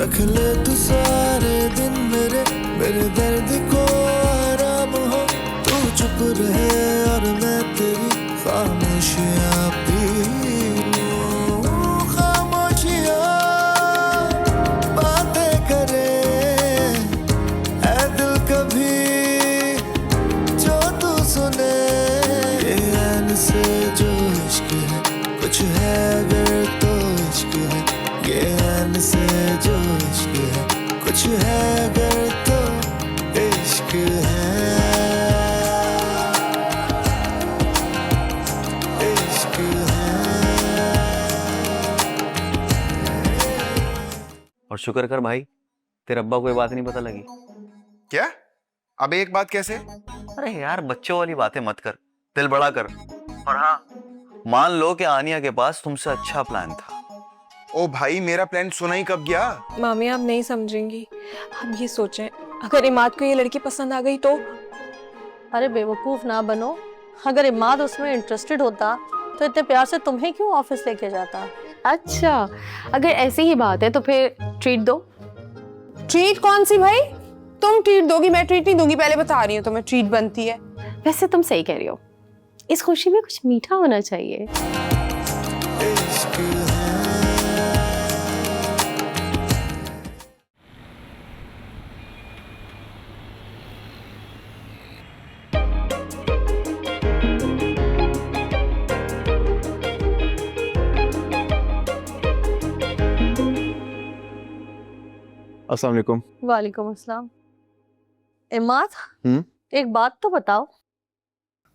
रख ले तू सारे दिन मेरे दर्द को आराम हो। तू चुप रहे और मैं तेरी खामोशियाँ पी लूं। खामोशियाँ बातें करे ऐ दिल कभी जो तू सुने। ये ऐन से जो इश्क है कुछ है अगर तो इश्क है। ये ऐन से जो इश्क है कुछ है अगर तो इश्क है। इश्क है। और शुक्र कर भाई तेरे अब्बा को ये बात नहीं पता लगी। क्या? अब एक बात कैसे? अरे यार बच्चों वाली बातें मत कर, दिल बड़ा कर। और हाँ, मान लो कि आनिया के पास तुमसे अच्छा प्लान था। ओ भाई, मेरा प्लान सुना ही कब गया? मामी आप नहीं समझेंगी। आप ये सोचें अगर इमाद को ये लड़की पसंद आ गई तो। अरे बेवकूफ ना बनो। अगर इमाद उसमें इंटरेस्टेड होता तो इतने प्यार से तुम्हें क्यों ऑफिस लेके जाता? अच्छा, अगर ऐसी ही बात है तो फिर ट्रीट दो। ट्रीट कौन सी भाई? तुम ट्रीट दोगी, मैं ट्रीट नहीं दूंगी। पहले बता रही हूँ तुम्हें ट्रीट बनती है। वैसे तुम सही कह रही हो, इस खुशी में कुछ मीठा होना चाहिए। इश्क है। अस्सलाम वालेकुम। वालेकुम अस्सलाम। इमाद, हम्म? एक बात तो बताओ,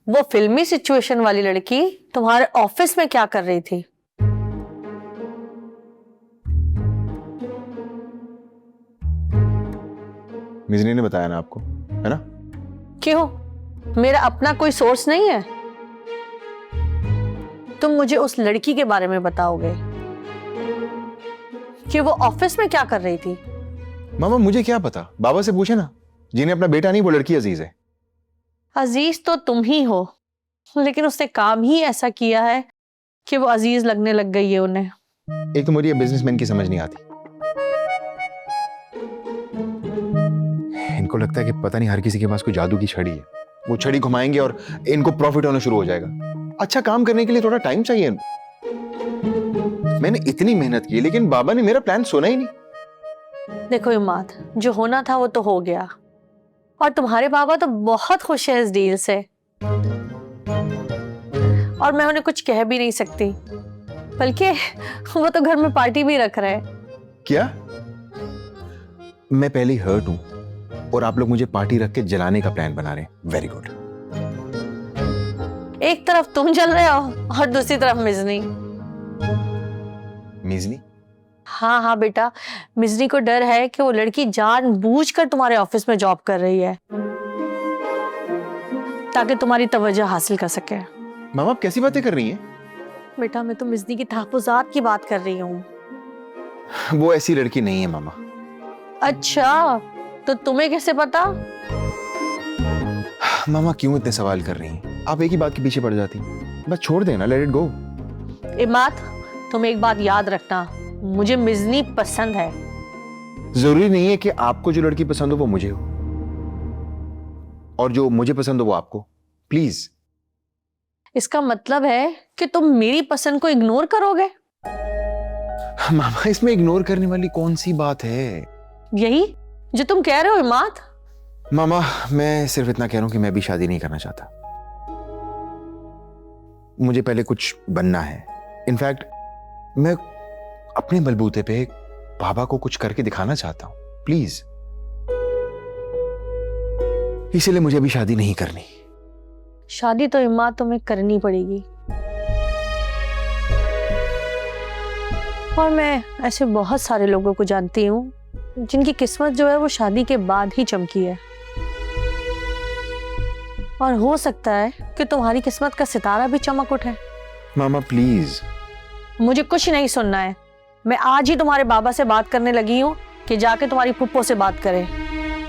वो फिल्मी सिचुएशन वाली लड़की तुम्हारे ऑफिस में क्या कर रही थी? मिजनी ने बताया ना आपको, है ना? क्यों? मेरा अपना कोई सोर्स नहीं है? तुम मुझे उस लड़की के बारे में बताओगे कि वो ऑफिस में क्या कर रही थी? मामा मुझे क्या पता, बाबा से पूछे ना। जिन्हें अपना बेटा नहीं, वो लड़की अजीज है। अजीज तो तुम ही हो, लेकिन उसने काम ही ऐसा किया है कि वो अजीज लगने लग गई है उन्हें। एक तो मुझे बिजनेसमैन की समझ नहीं आती। इनको लगता है कि पता नहीं हर किसी के पास कोई जादू की छड़ी है, वो छड़ी घुमाएंगे और इनको प्रॉफिट होना शुरू हो जाएगा। अच्छा काम करने के लिए थोड़ा टाइम चाहिए। मैंने इतनी मेहनत की लेकिन बाबा ने मेरा प्लान सुना ही नहीं। देखो इमाद, जो होना था वो तो हो गया, और तुम्हारे बाबा तो बहुत खुश है इस डील से, और मैं उन्हें कुछ कह भी नहीं सकती, बल्कि वो तो घर में पार्टी भी रख रहे हैं। क्या? मैं पहले ही हर्ट हूं और आप लोग मुझे पार्टी रख के जलाने का प्लान बना रहे हैं। Very good. एक तरफ तुम जल रहे हो और दूसरी तरफ मिजनी। मिजनी? हाँ हाँ बेटा, मिजनी को डर है कि वो लड़की जानबूझकर तुम्हारे ऑफिस में जॉब कर रही है ताकि तुम्हारी तवज्जो हासिल कर सके। मामा आप कैसी बातें कर रही हैं? बेटा मैं तो मिजनी की तहफ्फुज़ात की बात कर रही हूँ। वो ऐसी लड़की नहीं है मामा। अच्छा, तो तुम्हें कैसे पता? मामा क्यों इतने सवाल कर रही हैं? आप एक ही बात के पीछे पड़ जाती। बस छोड़ देना, लेट इट गो। इमाद, तुम एक बात याद रखना, मुझे मिजनी पसंद है। जरूरी नहीं है कि आपको जो लड़की पसंद हो वो मुझे हो, और जो मुझे पसंद हो वो आपको। प्लीज। इसका मतलब है कि तुम मेरी पसंद को इग्नोर करोगे? मामा इसमें इग्नोर करने वाली कौन सी बात है? यही जो तुम कह रहे हो इमाद। मामा मैं सिर्फ इतना कह रहा हूं कि मैं भी शादी नहीं करना चाहता। मुझे पहले कुछ बनना है। इनफैक्ट मैं अपने बलबूते पे बाबा को कुछ करके दिखाना चाहता हूं। प्लीज। इसीलिए मुझे अभी शादी नहीं करनी। शादी तो इमाद तुम्हें करनी पड़ेगी, और मैं ऐसे बहुत सारे लोगों को जानती हूँ जिनकी किस्मत जो है वो शादी के बाद ही चमकी है, और हो सकता है कि तुम्हारी किस्मत का सितारा भी चमक उठे। मामा प्लीज। मुझे कुछ नहीं सुनना है। मैं आज ही तुम्हारे बाबा से बात करने लगी हूँ कि जाके तुम्हारी फुप्पो से बात करें।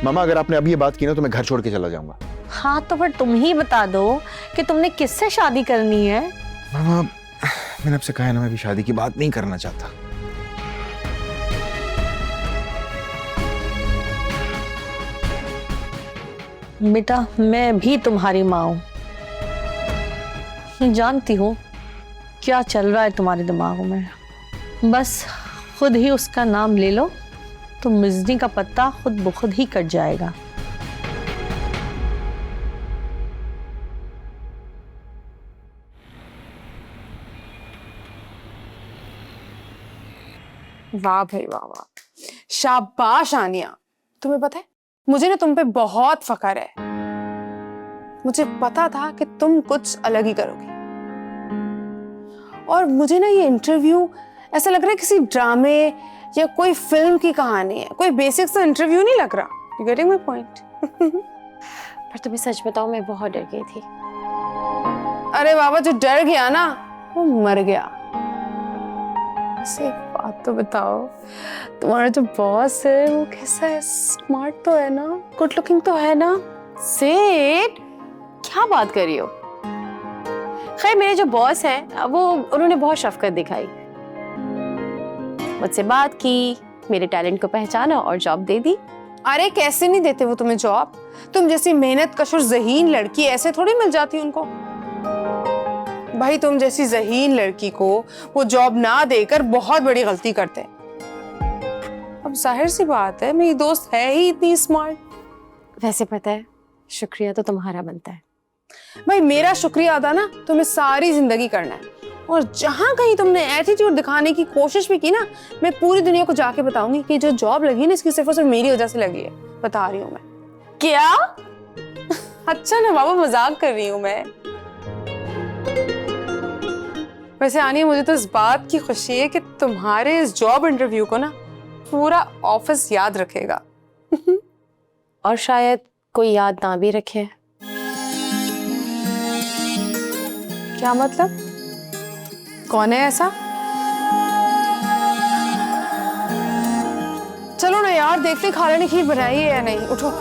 मामा अगर आपने अभी ये बात की ना तो मैं घर छोड़ के चला जाऊंगा। हाँ तो फिर तुम ही बता दो कि तुमने किससे शादी करनी है। मामा मैंने आपसे कहा है ना, मैं भी शादी की बात नहीं करना चाहता। बेटा मैं भी तुम्हारी माँ हूं, मैं जानती हूँ क्या चल रहा है तुम्हारे दिमाग में। बस खुद ही उसका नाम ले लो तो मिजनी का पत्ता खुद ब खुद ही कट जाएगा। वाह भाई वाह वाह, शाबाश आनिया। तुम्हें पता है मुझे ना तुम पे बहुत फख्र है। मुझे पता था कि तुम कुछ अलग ही करोगे, और मुझे ना ये इंटरव्यू ऐसा लग रहा है किसी ड्रामे या कोई फिल्म की कहानी है, कोई बेसिक सा इंटरव्यू नहीं लग रहा। You getting my point? पर तुम्हें सच बताओ, मैं बहुत डर गई थी। अरे बाबा, जो डर गया ना वो मर गया। बस एक बात तो बताओ, तुम्हारा जो बॉस है वो कैसा है? स्मार्ट तो है ना, गुड लुकिंग तो है ना? सेठ, क्या बात कर रही हो? खैर, मेरे जो बॉस हैं वो उन्होंने बहुत शफकत दिखाई, मुझसे बात की, मेरे टैलेंट को पहचाना और जॉब दे दी। अरे कैसे नहीं देते वो तुम्हें जॉब? तुम जैसी मेहनत कश और ज़हीन लड़की ऐसे थोड़ी मिल जाती उनको। भाई तुम जैसी ज़हीन लड़की को वो जॉब ना देकर बहुत बड़ी गलती करते हैं। अब जाहिर सी बात है मेरी दोस्त है ही इतनी स्मार्ट। वैसे पता है, शुक्रिया तो तुम्हारा बनता है। भाई मेरा शुक्रिया अदा ना तुम्हें सारी जिंदगी करना है, और जहां कहीं तुमने एटीट्यूड दिखाने की कोशिश भी की ना, मैं पूरी दुनिया को जाके बताऊंगी कि जो जॉब लगी ना इसकी सिर्फ और सिर्फ मेरी वजह से लगी है। बता रही हूँ मैं। क्या? अच्छा ना बाबा, मजाक कर रही हूँ मैं। वैसे आनी, मुझे तो इस बात की खुशी है कि तुम्हारे इस जॉब इंटरव्यू को ना पूरा ऑफिस याद रखेगा। और शायद कोई याद ना भी रखे। क्या मतलब? कौन है ऐसा? चलो ना यार, देखते खाला ने खीर बनाई है या नहीं। उठो।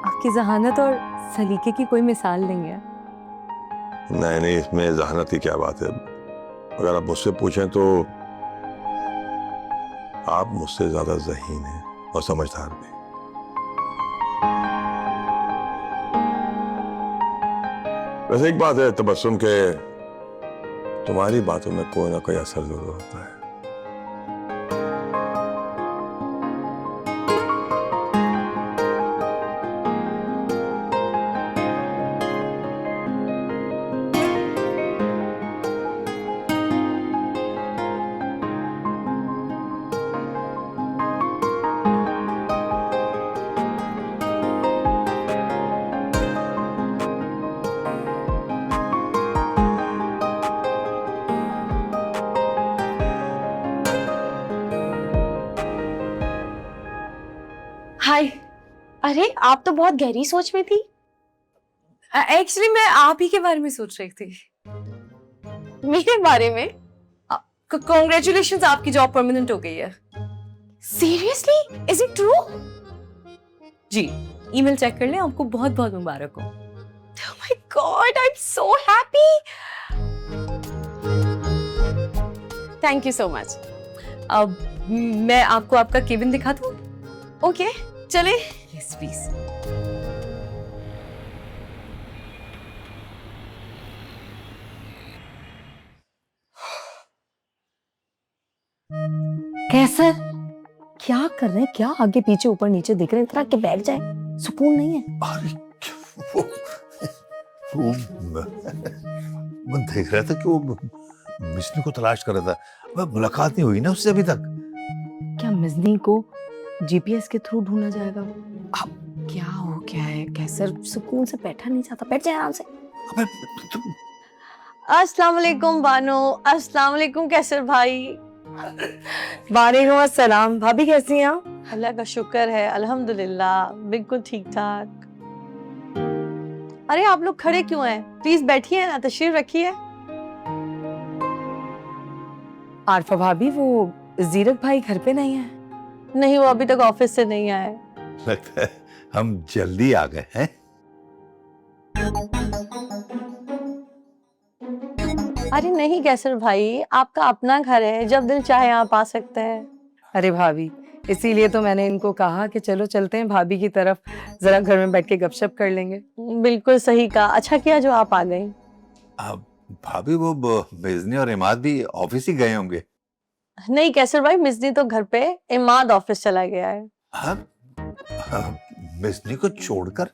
आपकी जहानत और सलीके की कोई मिसाल नहीं है। नहीं नहीं, इसमें जहानत की क्या बात है। अगर आप मुझसे पूछें तो आप मुझसे ज्यादा ज़हीन हैं और समझदार भी। वैसे एक बात है तबस्सुम के, तुम्हारी बातों में कोई ना कोई असर जरूर होता है। हाय। अरे, आप तो बहुत गहरी सोच में थी। एक्चुअली मैं आप ही के बारे में सोच रही थी। मेरे बारे में? कॉन्ग्रेचुलेशंस, आपकी जॉब परमानेंट हो गई है। सीरियसली? Is it true? जी, ईमेल चेक कर लें, आपको बहुत बहुत मुबारक हो। Oh my God, I'm so happy. Thank you so much. अब मैं आपको आपका केबिन दिखा दूं? Okay. चले? Yes please. कैसर, क्या कर रहे हैं? क्या आगे पीछे ऊपर नीचे दिख रहे हैं? इतना के बैठ जाए, सुकून नहीं है। अरे वो मैं देख रहा था कि वो मिशनी को तलाश कर रहा था। वह मुलाकात नहीं हुई ना उससे अभी तक। क्या मिजनी को जीपीएस के थ्रू ढूंढा जाएगा? अब क्या हो गया है? कैसर सुकून से बैठा नहीं जाता, बैठ जाए आराम से। अबे तुम अस्सलाम वालेकुम बानो, अस्सलाम वालेकुम कैसर भाई। वालेकुम अस्सलाम। भाभी कैसी हैं आप? अल्लाह का शुक्र है, अल्हम्दुलिल्लाह बिल्कुल ठीक ठाक। अरे आप लोग खड़े क्यों हैं? प्लीज बैठिए ना, तशरीफ रखिए। आरफा भाभी, वो जीरक भाई घर पे नहीं है? नहीं, वो अभी तक ऑफिस से नहीं आए। लगता है हम जल्दी आ गए हैं। अरे नहीं कैसर भाई, आपका अपना घर है, जब दिल चाहे आप आ सकते हैं। अरे भाभी, इसीलिए तो मैंने इनको कहा कि चलो चलते हैं भाभी की तरफ, जरा घर में बैठ के गपशप कर लेंगे। बिल्कुल सही कहा, अच्छा किया जो आप आ गई। अब भाभी वो बिजनी और इमाद भी ऑफिस ही गए होंगे। नहीं कैसर भाई, मिजनी तो घर पे, इमाद ऑफिस चला गया है। हाँ, बिजनी को छोड़कर?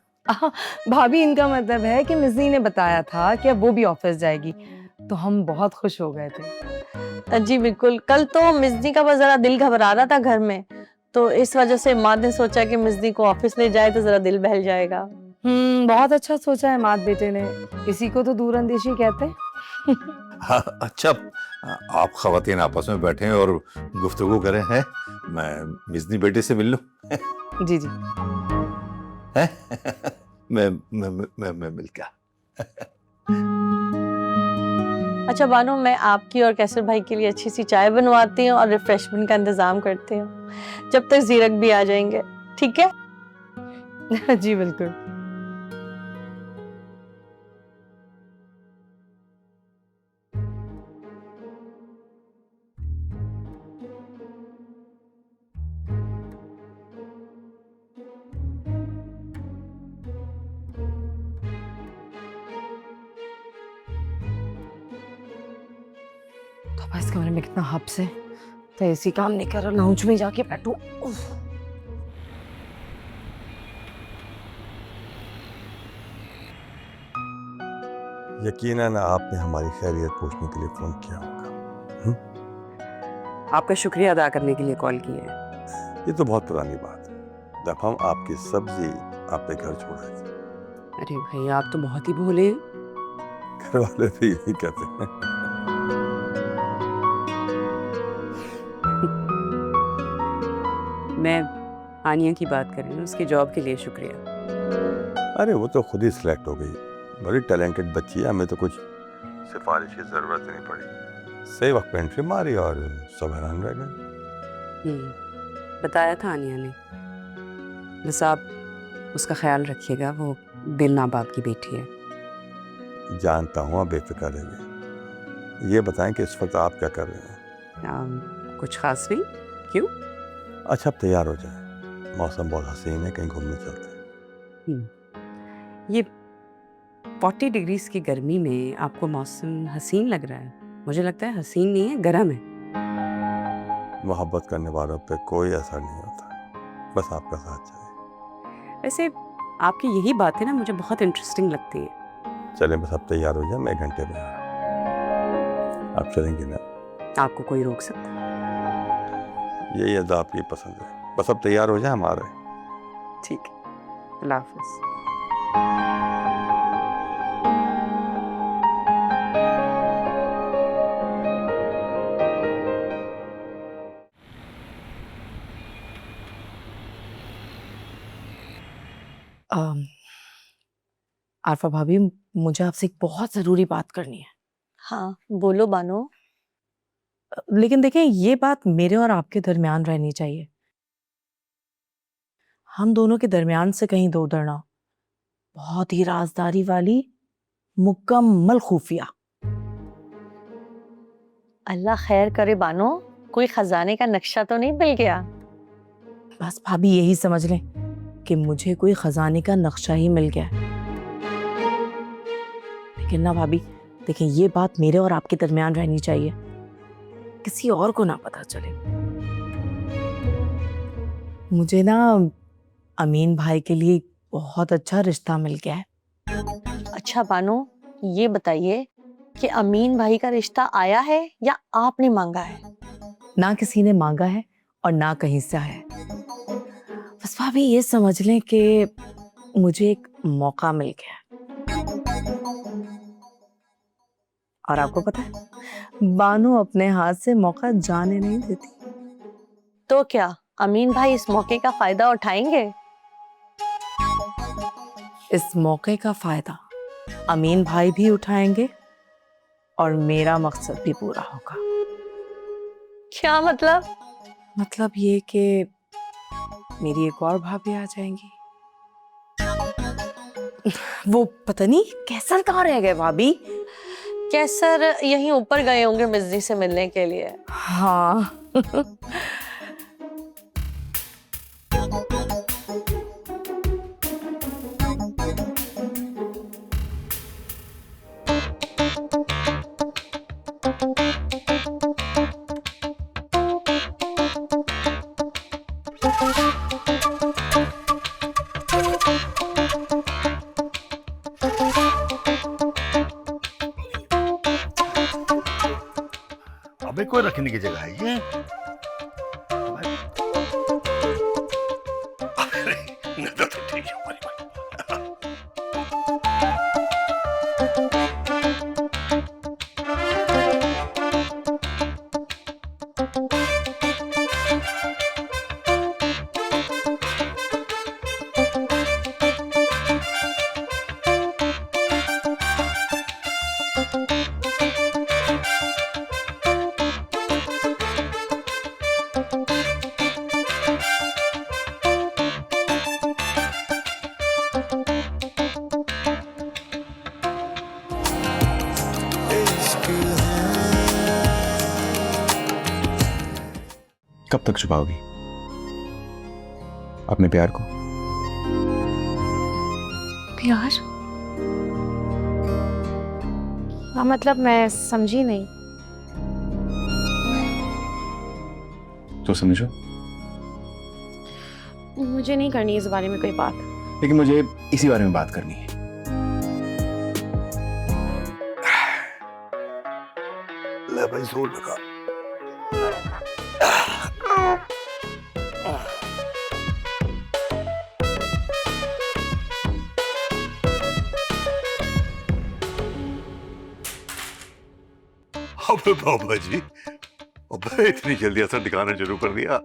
भाभी, इनका मतलब है कि मिजनी ने बताया था कि अब वो भी ऑफिस जाएगी, तो हम बहुत खुश हो गए थे। जी बिल्कुल, कल तो मिजनी का बस जरा दिल घबरा रहा था घर में, तो इस वजह से इमाद ने सोचा कि मिजनी को ऑफिस ले जाए तो जरा दिल बहल जाएगा। बहुत अच्छा सोचा है माद बेटे ने, इसी को तो दूरअंदेशी कहते हैं। हाँ, अच्छा, आप खवातीन आपस में बैठे हैं और गुफ्तगू करें हैं, मैं बिजनी बेटे से मिल लूं? जी जी। हैं? मैं मिल क्या? अच्छा बानो, मैं आपकी और कैसर भाई के लिए अच्छी सी चाय बनवाती हूँ और रिफ्रेशमेंट का इंतजाम करती हूँ, जब तक जीरक भी आ जाएंगे, ठीक है? जी बिल्कुल। तो इस कमरे में कितना हब्स है, तो ऐसी काम नहीं कर रहा, लाउंज में जाके बैठू। यकीनन आपने हमारी खैरियत पूछने के लिए फोन किया होगा। आपका शुक्रिया अदा करने के लिए कॉल किया है। ये तो बहुत पुरानी बात है, जब हम आपकी सब्जी आपने घर छोड़ा थी। अरे भाई, आप तो बहुत ही भोले हैं। घर वाले भी यही कहते हैं। मैं आनिया की बात कर रही हूँ, उसके जॉब के लिए शुक्रिया। अरे वो तो खुद ही सिलेक्ट हो गई, बड़ी टैलेंटेड बच्ची है, हमें तो कुछ सिफारिश की जरूरत नहीं पड़ी। सही वक्त पे एंट्री मारी और सब हैरान रह गए। बताया था आनिया ने। बस आप उसका ख्याल रखिएगा, वो दिल नाबाब की बेटी है। जानता हूँ, आप बेफिक्र रहिए। ये बताएं कि इस वक्त आप क्या कर रहे हैं? कुछ खास नहीं। क्यों? अच्छा, अब तैयार हो जाए, मौसम बहुत हसीन है, कहीं घूमने चलते हैं। ये 40 डिग्री की गर्मी में आपको मौसम हसीन लग रहा है? मुझे लगता है हसीन नहीं है, गर्म है। मोहब्बत करने वालों पे कोई असर नहीं होता, बस आपका साथ चाहिए। वैसे आपकी यही बात है ना, मुझे बहुत इंटरेस्टिंग लगती है। चलें, बस आप तैयार हो जाए, मैं 1 घंटे में आ रहा हूँ। आप चलेंगे ना? आपको कोई रोक सकता? यही अदा आपकी पसंद है, बस अब तैयार हो जाए, हम आ रहे हैं। ठीक है, अल्लाह हाफ़िज़। आरफा भाभी, मुझे आपसे एक बहुत जरूरी बात करनी है। हाँ बोलो बानो। लेकिन देखें, ये बात मेरे और आपके दरमियान रहनी चाहिए, हम दोनों के दरमियान से कहीं दो उधर ना। बहुत ही राजदारी वाली, मुकम्मल खुफिया। अल्लाह खैर करे बानो, कोई खजाने का नक्शा तो नहीं मिल गया? बस भाभी यही समझ लें कि मुझे कोई खजाने का नक्शा ही मिल गया। लेकिन ना भाभी, देखें, ये बात मेरे और आपके दरमियान रहनी चाहिए, किसी और को ना पता चले। मुझे ना अमीन भाई के लिए बहुत अच्छा रिश्ता मिल गया है। अच्छा बानो, ये बताइए कि अमीन भाई का रिश्ता आया है या आपने मांगा है? ना किसी ने मांगा है और ना कहीं से आया है। बस भाभी ये समझ लें कि मुझे एक मौका मिल गया। और आपको पता है, बानो अपने हाथ से मौका जाने नहीं देती। तो क्या अमीन भाई इस मौके का फायदा उठाएंगे? इस मौके का फायदा अमीन भाई भी उठाएंगे और मेरा मकसद भी पूरा होगा। क्या मतलब? मतलब ये कि मेरी एक और भाभी आ जाएंगी। वो पता नहीं कैसर कहाँ रह गए भाभी। कैसर यहीं ऊपर गए होंगे मिर्जी से मिलने के लिए। हाँ अबे कोई रखने की जगह है ये? अरे नजर तो ठीक है हमारी बात। कब तक छुपाओगी अपने प्यार को? प्यार? हाँ मतलब मैं समझी नहीं। तो समझो। मुझे नहीं करनी इस बारे में कोई बात। लेकिन मुझे इसी बारे में बात करनी है। ले भाई जोर लगा। अबे बाबा जी, अबे इतनी जल्दी असर दिखाना शुरू कर दिया।